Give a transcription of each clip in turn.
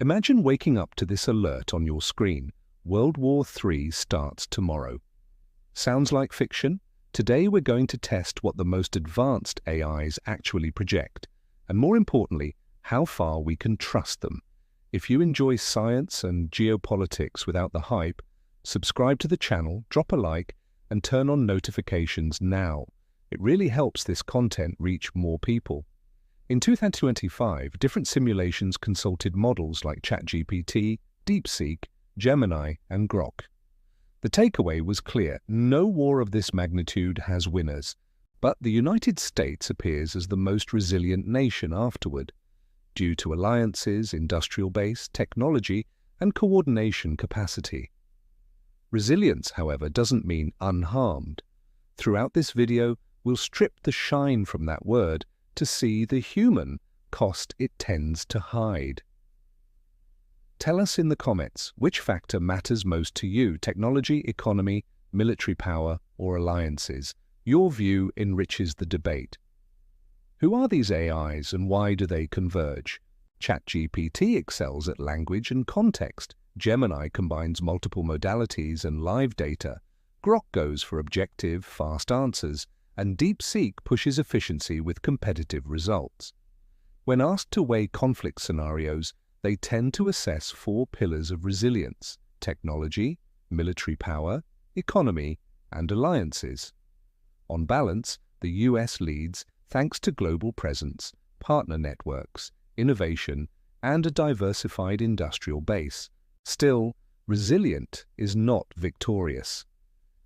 Imagine waking up to this alert on your screen. World War III starts tomorrow. Sounds like fiction? Today we're going to test what the most advanced AIs actually project, and more importantly, how far we can trust them. If you enjoy science and geopolitics without the hype, subscribe to the channel, drop a like, and turn on notifications now. It really helps this content reach more people. In 2025, different simulations consulted models like ChatGPT, DeepSeek, Gemini, and Grok. The takeaway was clear: no war of this magnitude has winners, but the United States appears as the most resilient nation afterward, due to alliances, industrial base, technology, and coordination capacity. Resilience, however, doesn't mean unharmed. Throughout this video, we'll strip the shine from that word to see the human cost it tends to hide. Tell us in the comments which factor matters most to you: technology, economy, military power, or alliances. Your view enriches the debate. Who are these AIs and why do they converge? ChatGPT excels at language and context. Gemini combines multiple modalities and live data. Grok goes for objective, fast answers, and DeepSeek pushes efficiency with competitive results. When asked to weigh conflict scenarios, they tend to assess four pillars of resilience: technology, military power, economy, and alliances. On balance, the US leads thanks to global presence, partner networks, innovation, and a diversified industrial base. Still, resilient is not victorious.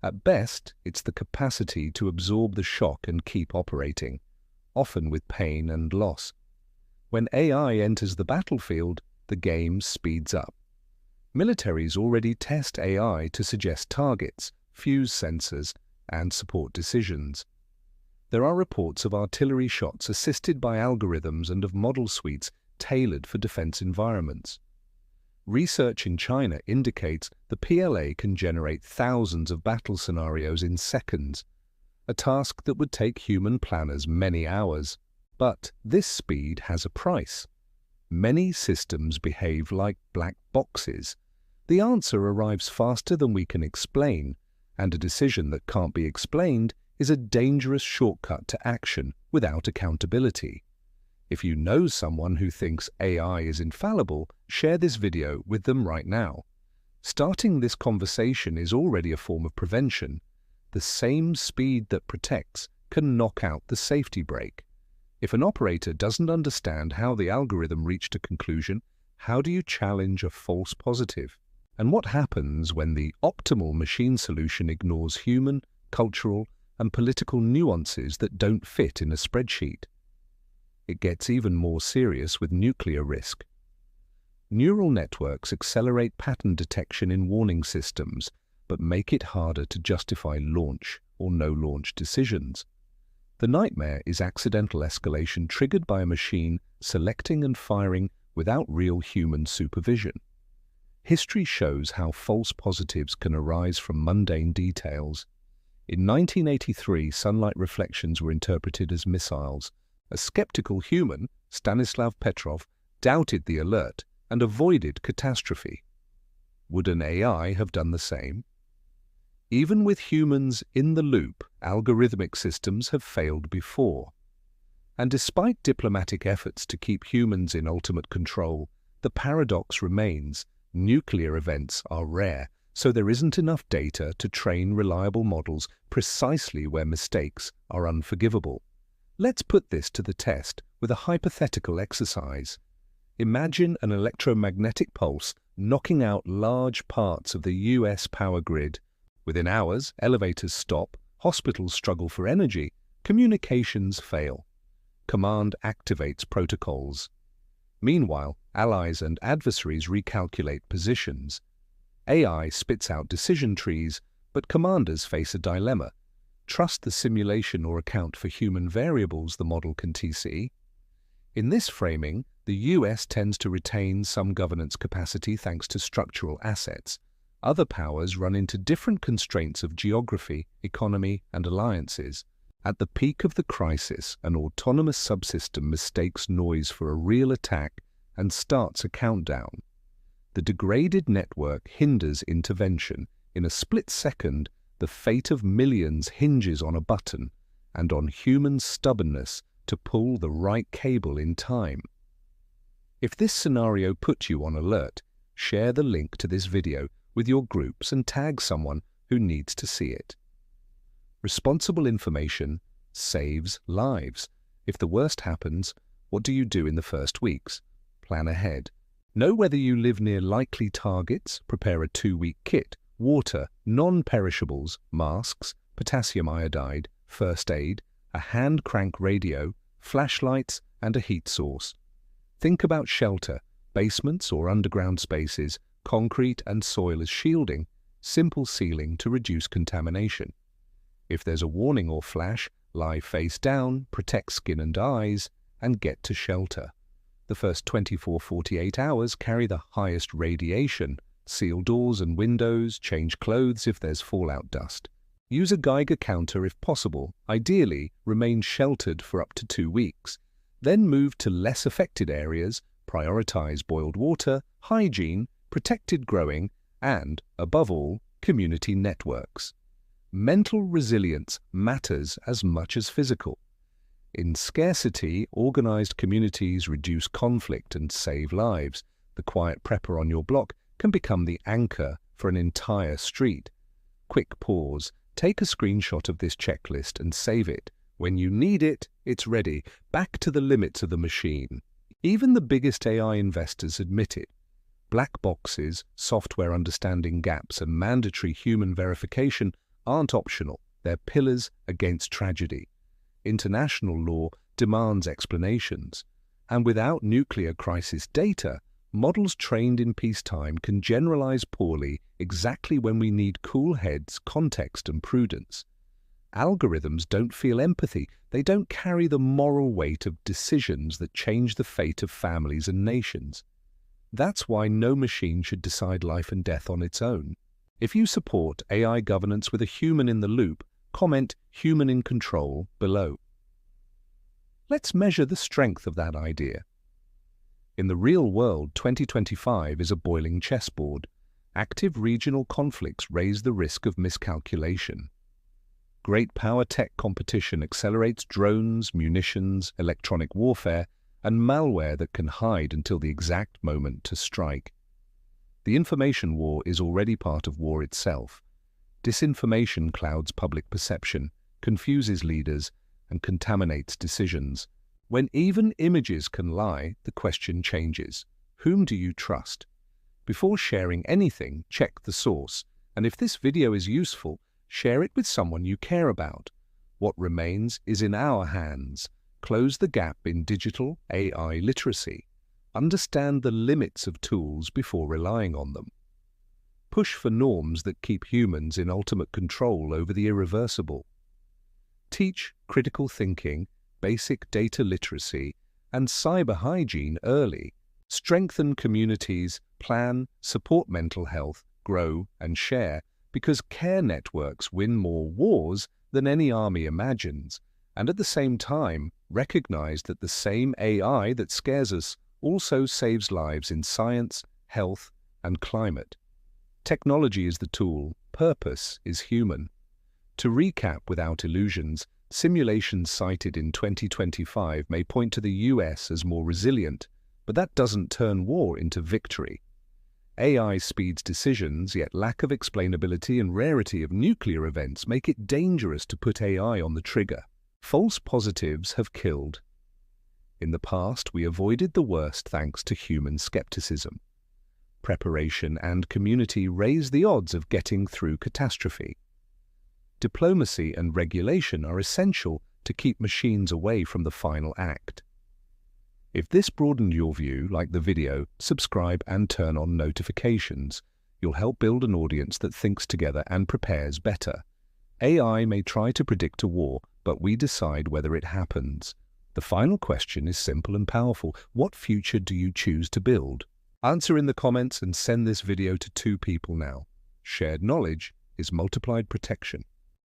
At best, it's the capacity to absorb the shock and keep operating, often with pain and loss. When AI enters the battlefield, the game speeds up. Militaries already test AI to suggest targets, fuse sensors, and support decisions. There are reports of artillery shots assisted by algorithms and of model suites tailored for defense environments. Research in China indicates the PLA can generate thousands of battle scenarios in seconds, a task that would take human planners many hours. But this speed has a price. Many systems behave like black boxes. The answer arrives faster than we can explain, and a decision that can't be explained is a dangerous shortcut to action without accountability. If you know someone who thinks AI is infallible, share this video with them right now. Starting this conversation is already a form of prevention. The same speed that protects can knock out the safety brake. If an operator doesn't understand how the algorithm reached a conclusion, how do you challenge a false positive? And what happens when the optimal machine solution ignores human, cultural, and political nuances that don't fit in a spreadsheet? It gets even more serious with nuclear risk. Neural networks accelerate pattern detection in warning systems, but make it harder to justify launch or no-launch decisions. The nightmare is accidental escalation triggered by a machine selecting and firing without real human supervision. History shows how false positives can arise from mundane details. In 1983, sunlight reflections were interpreted as missiles. A skeptical human, Stanislav Petrov, doubted the alert and avoided catastrophe. Would an AI have done the same? Even with humans in the loop, algorithmic systems have failed before. And despite diplomatic efforts to keep humans in ultimate control, the paradox remains: nuclear events are rare, so there isn't enough data to train reliable models precisely where mistakes are unforgivable. Let's put this to the test with a hypothetical exercise. Imagine an electromagnetic pulse knocking out large parts of the US power grid. Within hours, elevators stop, hospitals struggle for energy, communications fail. Command activates protocols. Meanwhile, allies and adversaries recalculate positions. AI spits out decision trees, but commanders face a dilemma: trust the simulation or account for human variables the model can TC? In this framing, the US tends to retain some governance capacity thanks to structural assets. Other powers run into different constraints of geography, economy, and alliances. At the peak of the crisis, an autonomous subsystem mistakes noise for a real attack and starts a countdown. The degraded network hinders intervention. In a split second, the fate of millions hinges on a button and on human stubbornness to pull the right cable in time. If this scenario put you on alert, share the link to this video with your groups and tag someone who needs to see it. Responsible information saves lives. If the worst happens, what do you do in the first weeks? Plan ahead. Know whether you live near likely targets, prepare a 2-week kit, water, non-perishables, masks, potassium iodide, first aid, a hand crank radio, flashlights, and a heat source. Think about shelter, basements or underground spaces, concrete and soil as shielding, simple sealing to reduce contamination. If there's a warning or flash, lie face down, protect skin and eyes, and get to shelter. The first 24-48 hours carry the highest radiation. Seal doors and windows, change clothes if there's fallout dust. Use a Geiger counter if possible. Ideally, remain sheltered for up to 2 weeks. Then move to less affected areas, prioritize boiled water, hygiene, protected growing, and, above all, community networks. Mental resilience matters as much as physical. In scarcity, organized communities reduce conflict and save lives. The quiet prepper on your block can become the anchor for an entire street. Quick pause. Take a screenshot of this checklist and save it. When you need it, it's ready. Back to the limits of the machine. Even the biggest AI investors admit it. Black boxes, software understanding gaps, and mandatory human verification aren't optional. They're pillars against tragedy. International law demands explanations. And without nuclear crisis data, models trained in peacetime can generalize poorly exactly when we need cool heads, context, and prudence. Algorithms don't feel empathy. They don't carry the moral weight of decisions that change the fate of families and nations. That's why no machine should decide life and death on its own. If you support AI governance with a human in the loop, comment "human in control" below. Let's measure the strength of that idea. In the real world, 2025 is a boiling chessboard. Active regional conflicts raise the risk of miscalculation. Great power tech competition accelerates drones, munitions, electronic warfare, and malware that can hide until the exact moment to strike. The information war is already part of war itself. Disinformation clouds public perception, confuses leaders, and contaminates decisions. When even images can lie, the question changes. Whom do you trust? Before sharing anything, check the source. And if this video is useful, share it with someone you care about. What remains is in our hands. Close the gap in digital AI literacy. Understand the limits of tools before relying on them. Push for norms that keep humans in ultimate control over the irreversible. Teach critical thinking, basic data literacy, and cyber hygiene early. Strengthen communities, plan, support mental health, grow, and share, because care networks win more wars than any army imagines, and at the same time recognize that the same AI that scares us also saves lives in science, health, and climate. Technology is the tool, purpose is human. To recap without illusions, simulations cited in 2025 may point to the US as more resilient, but that doesn't turn war into victory. AI speeds decisions, yet lack of explainability and rarity of nuclear events make it dangerous to put AI on the trigger. False positives have killed. In the past, we avoided the worst thanks to human skepticism. Preparation and community raise the odds of getting through catastrophe. Diplomacy and regulation are essential to keep machines away from the final act. If this broadened your view, like the video, subscribe and turn on notifications. You'll help build an audience that thinks together and prepares better. AI may try to predict a war, but we decide whether it happens. The final question is simple and powerful. What future do you choose to build? Answer in the comments and send this video to 2 people now. Shared knowledge is multiplied protection.